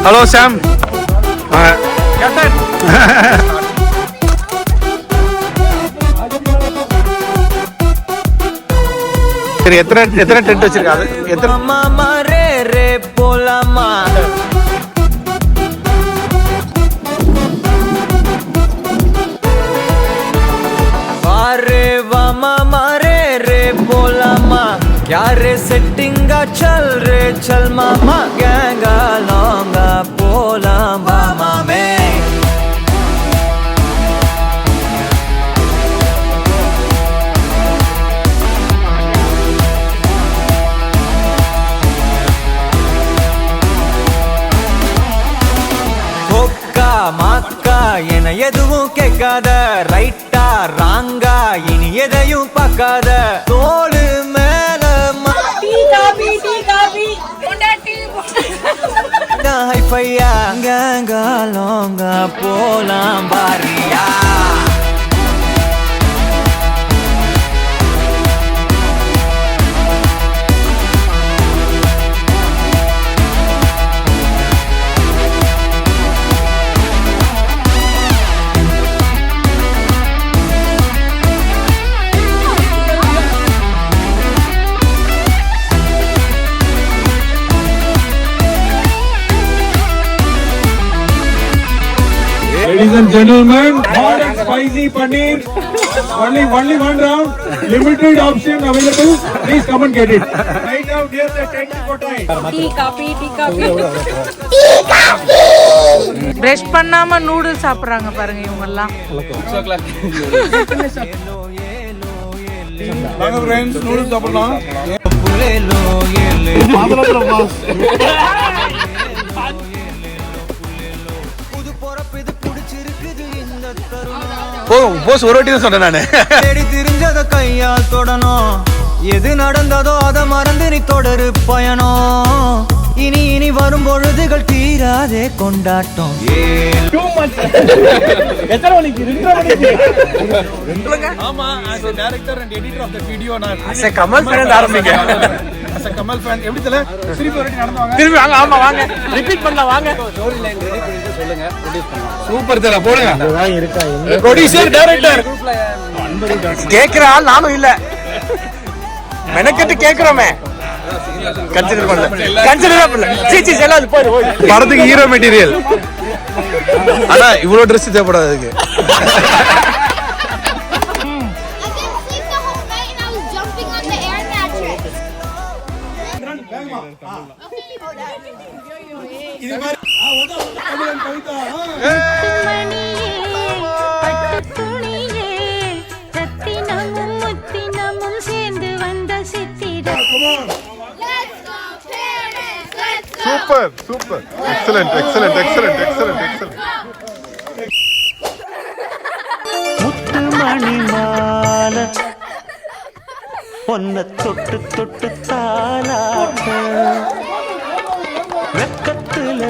Hello சாம். சரி, எத்தனை tent வச்சிருக்காரு? எத்தனை போலாமா? मारे रे बोला माँ क्या रे सेटिंगा चल रे चल मामा गैंगा लौंगा बोला मामा में कोक्का माक्का एन एदुवुम केक्काद राइटा रांगा इनी एदैयुम पाक्काद तोळु मेल टी काफी कोंडाटी हाई फैया गंगा लोंगा पोलाम बारिया Ladies and gentlemen, hot and spicy paneer. Only one round. Limited option available. Please come and get it. Right now, near the tent kotai. Tea coffee. Brush பண்ணாம நூடுல்ஸ் சாப்பிடுறாங்க பாருங்க இவங்க எல்லாம். 6 o'clock. வாங்க फ्रेंड्स, நூடுல்ஸ் சாப்பிடலாம். போஸ் ஒரு வாட்டி தான் சொன்னேன் நானு. தேடி திரிஞ்சத கையால் தொடணும், எது நடந்ததோ அதை மறந்து நீ தொடரு பயணம். இனி வரும் பொழுதுகள் தீராதே கொண்டாட்டம். எத்தனை மணிக்கு? 2 ஆமா, as a director and editor of the video நான் as a கமல் fan ஆரம்பிங்க. as a கமல் fan எப்படி தல திருப்பி ஒரு வாட்டி நடந்து வாங்க. திருப்பி வாங்க. ஆமா வாங்க, ரிப்பீட் பண்ணலாம் வாங்க. ஸ்டோரி லைன் ரெடி பண்ணிட்டு சொல்லுங்க, ப்ரொடியூஸ் பண்ணலாம். சூப்பர் தல போடுங்க. அதுதான் இருக்கா? ப்ரொடியூசர் டைரக்டர் கேக்குற ஆள் நானும் இல்ல, மெனக்கட்டு கேக்குறோமே. கன்சிடர் பண்ணல. சீச்சி செல்லாது போய் படத்துக்கு ஹீரோ மெட்டீரியல். ஆனா இவ்வளவு Dress தேவைப்படாது அதுக்கு. Super. Excellent. முத்துமணி மாலை பொன்ன தொட்டு தாலாட்ட வெக்கத்துல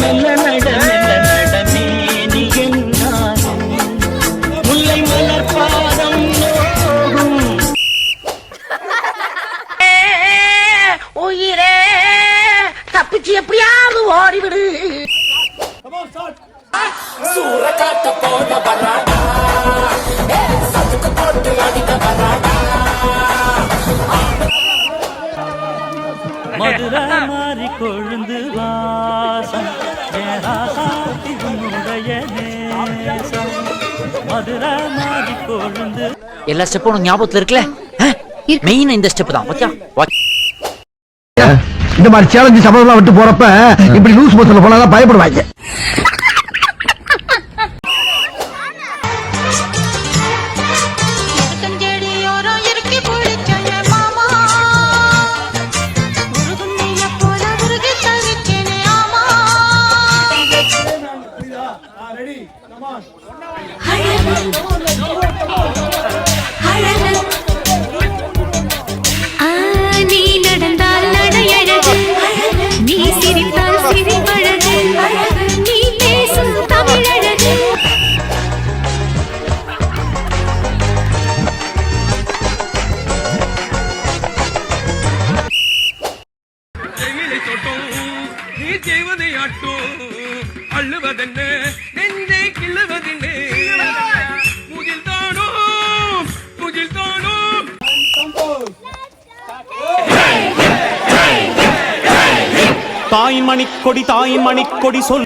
மெல்ல நட முல்லை மலர் பாதம் உயிரே தப்பிச்சு எப்படியாவது ஓடிவிடு. சூரக்காட்ட போட வராடா, சதுக்கு போட்டு அடிக்க வராடா. மதுரை மாறி கொழுந்து வாசம் உன்னுடைய நேசம். மதுரை மாறி கொழுந்து. எல்லா ஸ்டெப்பும் உனக்கு ஞாபகத்துல இருக்குல்ல? மெயின் இந்த ஸ்டெப் தான். பாத்தியா, இந்த மாதிரி சேலஞ்சு சபதம்லாம் விட்டு போறப்ப இப்படி லூஸ் மோஷன்ல போனாதான் பயப்படுவாங்க. நீ நடந்தால் நடையழகு, நீ சிரித்தால் சிரிப்பழகு, நீ பேசும் தமிழழகு. அள்ளுவதென்ன நெஞ்சை கிள்ளுவதென்ன முகில் தானோ முகில் தானோ தாயின் மணிக்கொடி சொல்